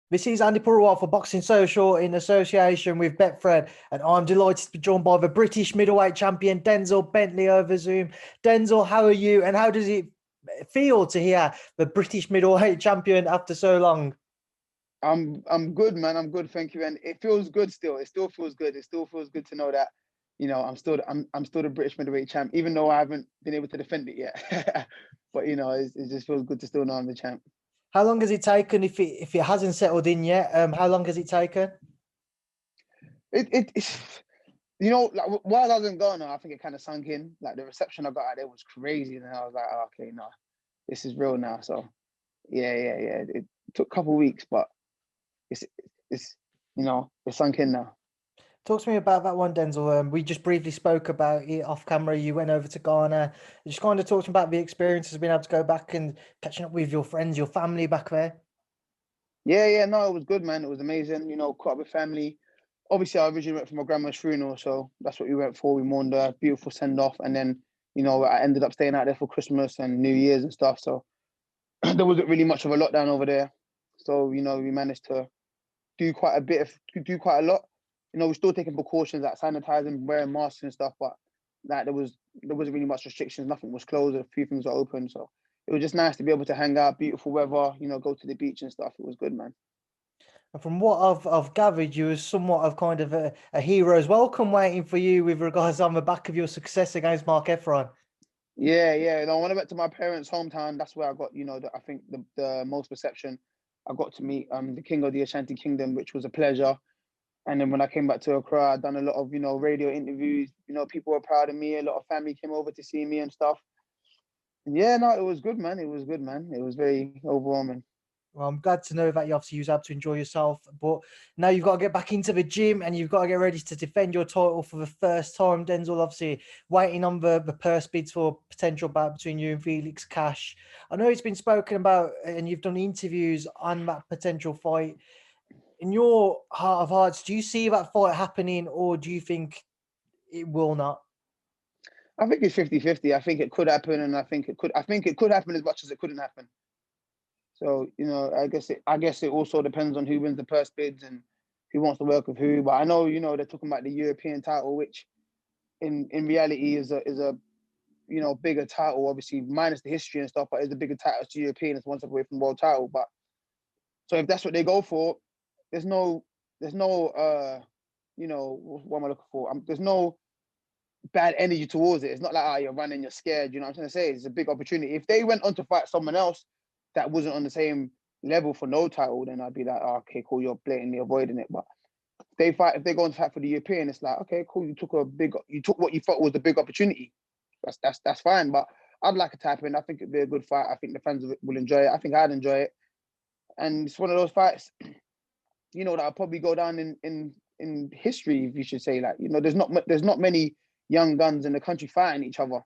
This is Andy Purewal for Boxing Social in association with Betfred, and I'm delighted to be joined by the British middleweight champion Denzel Bentley over Zoom. Denzel, how are you, and how does it feel to hear the British middleweight champion after so long? I'm good, man. I'm good, thank you. And it feels good still. It still feels good. It still feels good to know that, I'm still the British middleweight champ, even though I haven't been able to defend it yet. But it just feels good to still know I'm the champ. How long has it taken, if it hasn't settled in yet? How long has it taken? It's like while I was in Ghana, I think it kind of sunk in. Like the reception I got out there was crazy, and then I was like, oh, okay, no, this is real now. So yeah. It took a couple of weeks, but it's it's sunk in now. Talk to me about that one, Denzel. We just briefly spoke about it off camera. You went over to Ghana. Just kind of talking about the experiences of being able to go back and catching up with your friends, your family back there. Yeah, no, it was good, man. It was amazing. Caught up with family. Obviously, I originally went for my grandma's funeral, so that's what we went for. We mourned a beautiful send off, and then I ended up staying out there for Christmas and New Year's and stuff. So there wasn't really much of a lockdown over there. So we managed to do quite a lot. We're still taking precautions like sanitizing, wearing masks and stuff, but like there wasn't really much restrictions. Nothing was closed. A few things were open, so it was just nice to be able to hang out, beautiful weather. Go to the beach and stuff. It was good, man. And from what I've gathered, you was somewhat of kind of a hero's welcome waiting for you with regards on the back of your success against Mark Efron. Yeah. When I went to my parents' hometown, that's where I got I think the most reception. I got to meet the king of the Ashanti Kingdom, which was a pleasure. And then when I came back to Accra, I'd done a lot of, radio interviews. People were proud of me. A lot of family came over to see me and stuff. And yeah, no, it was good, man. It was good, man. It was very overwhelming. Well, I'm glad to know that you obviously was able to enjoy yourself, but now you've got to get back into the gym and you've got to get ready to defend your title for the first time. Denzel, obviously waiting on the purse bids for potential bout between you and Felix Cash. I know it's been spoken about and you've done interviews on that potential fight. In your heart of hearts, do you see that fight happening, or do you think it will not? I think it's 50-50. I think it could happen, and I think it could happen as much as it couldn't happen. So, I guess it also depends on who wins the purse bids and who wants to work with who. But I know, they're talking about the European title, which in reality is a bigger title, obviously minus the history and stuff, but it's a bigger title to European. It's one step away from world title. But so if that's what they go for, there's no what am I looking for? There's no bad energy towards it. It's not like, you're running, you're scared. You know what I'm trying to say? It's a big opportunity. If they went on to fight someone else that wasn't on the same level for no title, then I'd be like, okay, cool, you're blatantly avoiding it. But if they go on to fight for the European, it's like, okay, cool, you took what you thought was a big opportunity. That's fine. But I'd like a tap in. I think it'd be a good fight. I think the fans will enjoy it. I think I'd enjoy it. And it's one of those fights, that'll probably go down in history, if you should say. Like, there's not many young guns in the country fighting each other. You know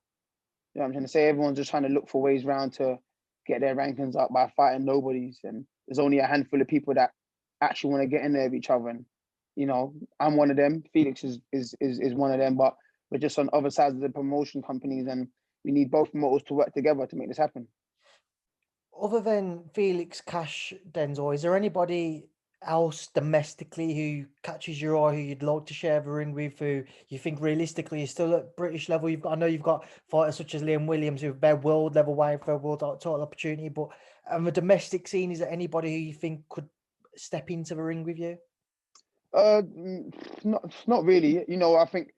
what I'm trying to say? Everyone's just trying to look for ways around to get their rankings up by fighting nobodies. And there's only a handful of people that actually want to get in there with each other. And, I'm one of them. Felix is one of them, but we're just on other sides of the promotion companies, and we need both promoters to work together to make this happen. Other than Felix Cash, Denzel, is there anybody else domestically who catches your eye, who you'd like to share the ring with, who you think realistically is still at British level? I know you've got fighters such as Liam Williams who've their world level way for a world title opportunity, but on the domestic scene, is there anybody who you think could step into the ring with you? Not really. I think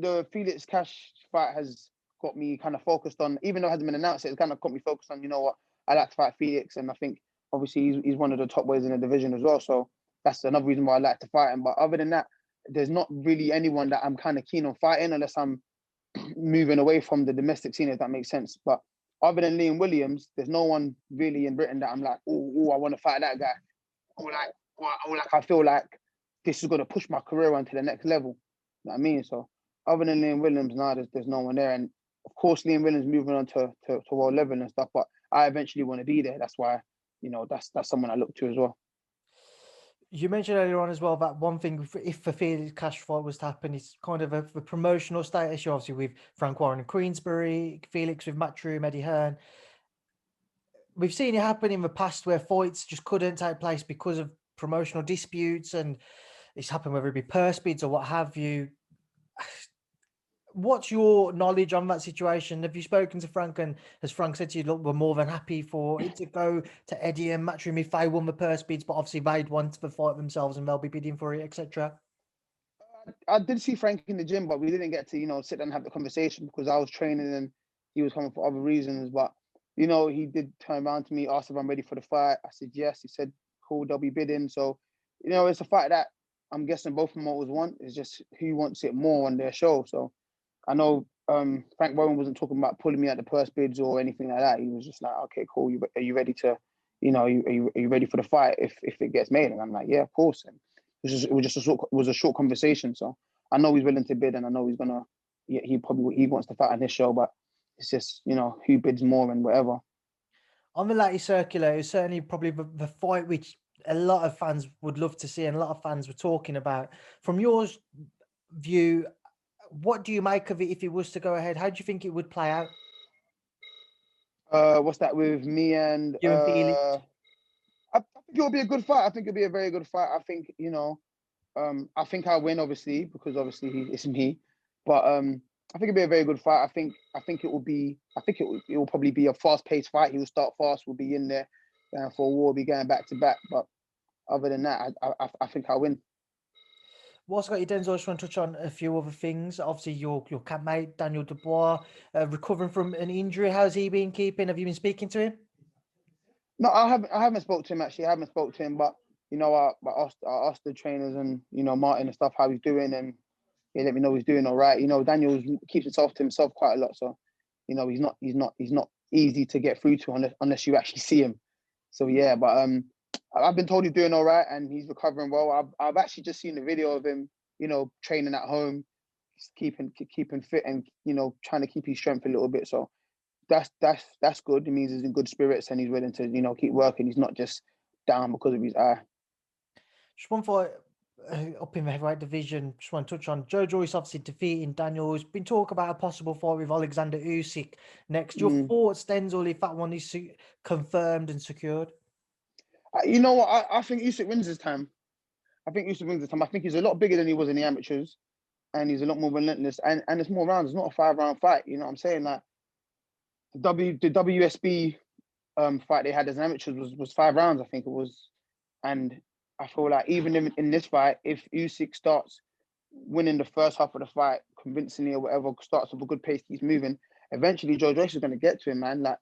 the Felix Cash fight has got me kind of focused on, even though it hasn't been announced, it's kind of got me focused on, what, I like to fight Felix, and I think obviously he's one of the top weights in the division as well. So that's another reason why I like to fight him. But other than that, there's not really anyone that I'm kind of keen on fighting unless I'm moving away from the domestic scene, if that makes sense. But other than Liam Williams, there's no one really in Britain that I'm like, oh, I want to fight that guy. Or I feel like this is going to push my career on to the next level. You know what I mean? So other than Liam Williams, there's no one there. And of course, Liam Williams moving on to world level and stuff, but I eventually want to be there. That's why, that's someone I look to as well. You mentioned earlier on as well that one thing, if the Felix cash fight was to happen, it's kind of a promotional status. You obviously with Frank Warren and Queensberry, Felix with Matchroom, Eddie Hearn. We've seen it happen in the past where fights just couldn't take place because of promotional disputes, and it's happened whether it be purse bids or what have you. What's your knowledge on that situation? Have you spoken to Frank, and has Frank said to you, look, we're more than happy for it to go to Eddie and Matchroom if they won the purse bids, but obviously they'd want the fight themselves and they'll be bidding for it, etc.? I did see Frank in the gym, but we didn't get to, sit down and have the conversation because I was training and he was coming for other reasons. But, he did turn around to me, asked if I'm ready for the fight. I said, yes. He said, cool, they'll be bidding. So, it's a fight that I'm guessing both promoters want. It's just who wants it more on their show. So I know Frank Warren wasn't talking about pulling me at the purse bids or anything like that. He was just like, okay, cool. Are you ready to, are you ready for the fight if it gets made? And I'm like, yeah, of course. And it was a short conversation. So I know he's willing to bid, and I know he's gonna. He wants to fight on his show, but it's just who bids more and whatever. On the latest circular, it's certainly probably the fight which a lot of fans would love to see and a lot of fans were talking about. From your view, what do you make of it if it was to go ahead? How do you think it would play out? What's that with me and You and Felix? I think it'll be a good fight. I think it'll be a very good fight. I think I think I'll win, obviously, because obviously it's me. But I think it'll be a very good fight. I think it will be. I think it will probably be a fast-paced fight. He will start fast. We'll be in there for a war. We'll be going back to back. But other than that, I think I'll win. What's got you, Denzel? I just want to touch on a few other things. Obviously, your campmate Daniel Dubois recovering from an injury. How's he been keeping? Have you been speaking to him? No, I haven't spoke to him actually. I haven't spoke to him, but I asked the trainers and Martin and stuff how he's doing, and he let me know he's doing all right. Daniel keeps himself to himself quite a lot, so he's not easy to get through to unless you actually see him. So yeah, but I've been told he's doing all right and he's recovering well. I've actually just seen the video of him, training at home, keeping fit and trying to keep his strength a little bit. So that's good. It means he's in good spirits and he's willing to keep working. He's not just down because of his eye. Just one fight up in the heavyweight division. Just want to touch on Joe Joyce obviously defeating Daniel. There's been talk about a possible fight with Alexander Usyk next. Your thoughts, Denzel, if that one is confirmed and secured? You know what? I think Usyk wins this time. I think he's a lot bigger than he was in the amateurs, and he's a lot more relentless. And it's more rounds. It's not a 5-round fight. You know what I'm saying? Like the WSB fight they had as amateurs was 5 rounds. I think it was, and I feel like even in this fight, if Usyk starts winning the first half of the fight convincingly or whatever, starts with a good pace, he's moving. Eventually, Joe Joyce is going to get to him, man. Like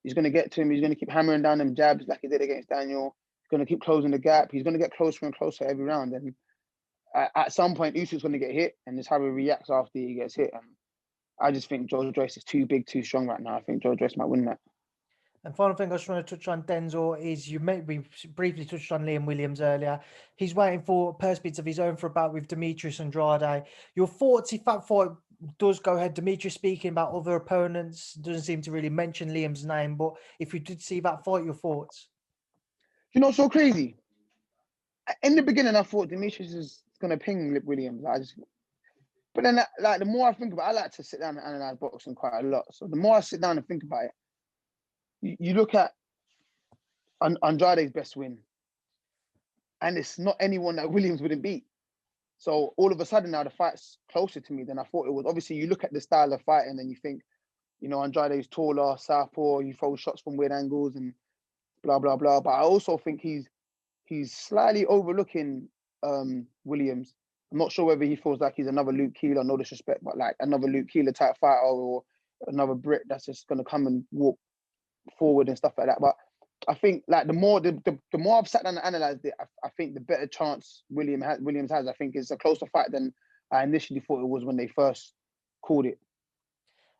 he's going to get to him. He's going to keep hammering down them jabs like he did against Daniel. He's going to keep closing the gap. He's going to get closer and closer every round. And at some point, Usyk's going to get hit, and it's how he reacts after he gets hit. And I just think Joe Joyce is too big, too strong right now. I think Joe Joyce might win that. And final thing I just want to touch on, Denzel, is we briefly touched on Liam Williams earlier. He's waiting for purse bids of his own for a bout with Demetrius Andrade. Your thoughts if that fight does go ahead? Demetrius speaking about other opponents, doesn't seem to really mention Liam's name, but if you did see that fight, your thoughts? So crazy. In the beginning, I thought Demetrius is going to ping Williams. But then, like, the more I think about it, I like to sit down and analyze boxing quite a lot. So the more I sit down and think about it, you look at Andrade's best win, and it's not anyone that Williams wouldn't beat. So all of a sudden now the fight's closer to me than I thought it was. Obviously, you look at the style of fighting and you think, Andrade's taller, southpaw, he throws shots from weird angles and blah, blah, blah. But I also think he's slightly overlooking Williams. I'm not sure whether he feels like he's another Luke Keeler, no disrespect, but like another Luke Keeler type fighter or another Brit that's just going to come and walk forward and stuff like that. But I think like the more I've sat down and analysed it, I think the better chance Williams has. I think it's a closer fight than I initially thought it was when they first called it.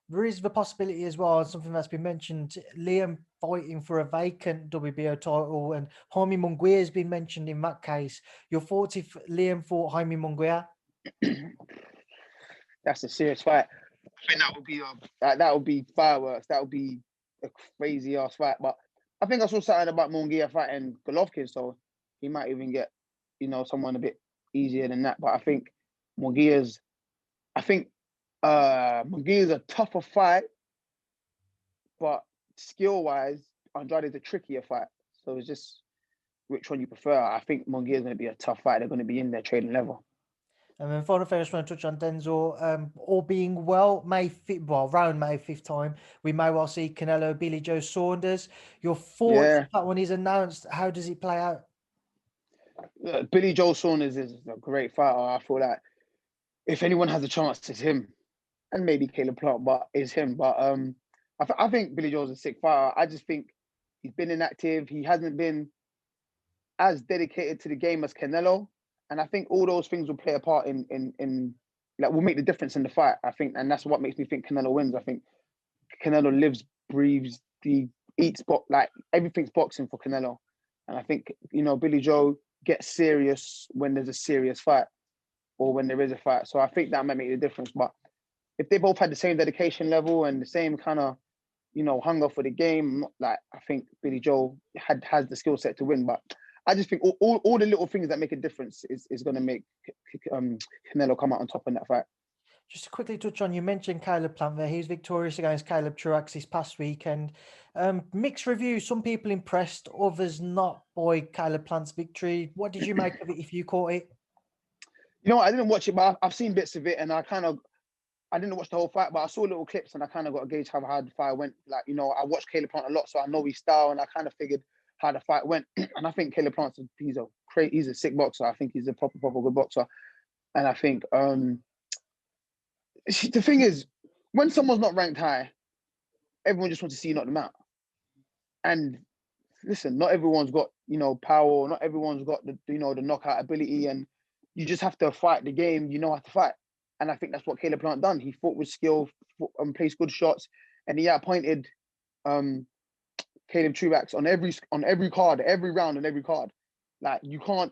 There is the possibility as well, something that's been mentioned, Liam fighting for a vacant WBO title, and Jaime Munguia has been mentioned in that case. Your thoughts if Liam fought Jaime Munguia? That's a serious fight. I think that would be fireworks. That would be a crazy ass fight. But I think I saw something about Munguia fighting Golovkin, so he might even get someone a bit easier than that. But I think Munguia's a tougher fight, but skill-wise, Andrade's a trickier fight. So it's just which one you prefer. I think Munguia's going to be a tough fight. They're going to be in their trading level. And then final thing I just want to touch on, Denzel. All being well, around May 5th time, we may well see Canelo, Billy Joe Saunders. Your thoughts Yeah. if that one is announced? How does it play out? Billy Joe Saunders is a great fighter. I feel like if anyone has a chance, it's him, and maybe Caleb Plant, but it's him. But I think Billy Joe's a sick fighter. I just think he's been inactive. He hasn't been as dedicated to the game as Canelo, and I think all those things will play a part in will make the difference in the fight. I think, and that's what makes me think Canelo wins. I think Canelo lives, breathes, he eats everything's boxing for Canelo, and I think Billy Joe gets serious when there's a serious fight or when there is a fight. So I think that might make the difference. But if they both had the same dedication level and the same kind of hunger for the game, I think Billy Joe has the skill set to win. But I just think all the little things that make a difference is going to make Canelo come out on top in that fight. Just to quickly touch on, you mentioned Caleb Plant there. He was victorious against Caleb Truax this past weekend. Mixed reviews. Some people impressed, others not by Caleb Plant's victory. What did you make of it if you caught it? I didn't watch it, but I've seen bits of it, and I didn't watch the whole fight, but I saw little clips, and I kind of got a gauge how the fight went. I watched Caleb Plant a lot, so I know his style, and I kind of figured how the fight went. And I think Caleb Plant, he's a sick boxer. I think he's a proper good boxer, and I think the thing is, when someone's not ranked high, everyone just wants to see you knock them out. And listen, not everyone's got power, not everyone's got the the knockout ability, and you just have to fight the game. You know how to fight. And I think that's what Caleb Plant done. He fought with skill, placed good shots, and he outpointed Caleb Truax on every card, every round and every card. You can't,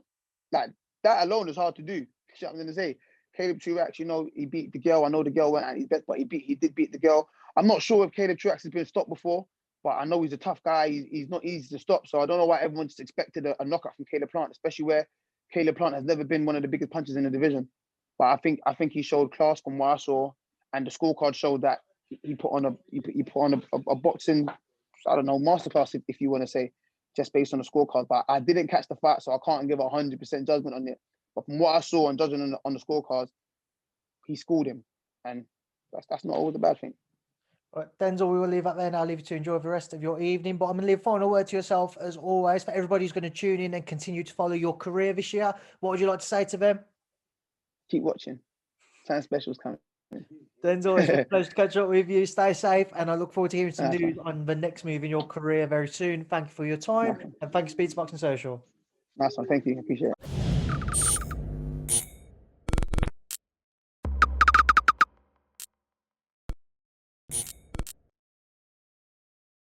that alone is hard to do. You know what I'm gonna say? Caleb Truax, he beat the girl. I know the girl went at his best, but he did beat the girl. I'm not sure if Caleb Truax has been stopped before, but I know he's a tough guy. He's not easy to stop. So I don't know why everyone just expected a knockout from Caleb Plant, especially where Caleb Plant has never been one of the biggest punchers in the division. But I think he showed class from what I saw, and the scorecard showed that he put on a boxing, I don't know, masterclass if you want to say, just based on the scorecard. But I didn't catch the fight, so I can't give 100% judgment on it. But from what I saw and judging on the scorecards, he schooled him, and that's not always a bad thing. Right, Denzel, we will leave that there and I'll leave you to enjoy the rest of your evening. But I'm going to leave a final word to yourself, as always, for everybody who's going to tune in and continue to follow your career this year. What would you like to say to them? Keep watching. Something special's coming. Denzel, it's a pleasure to catch up with you. Stay safe, and I look forward to hearing some news on the next move in your career very soon. Thank you for your time, and thank you, Speed Boxing Social. Nice one. Thank you. Appreciate it.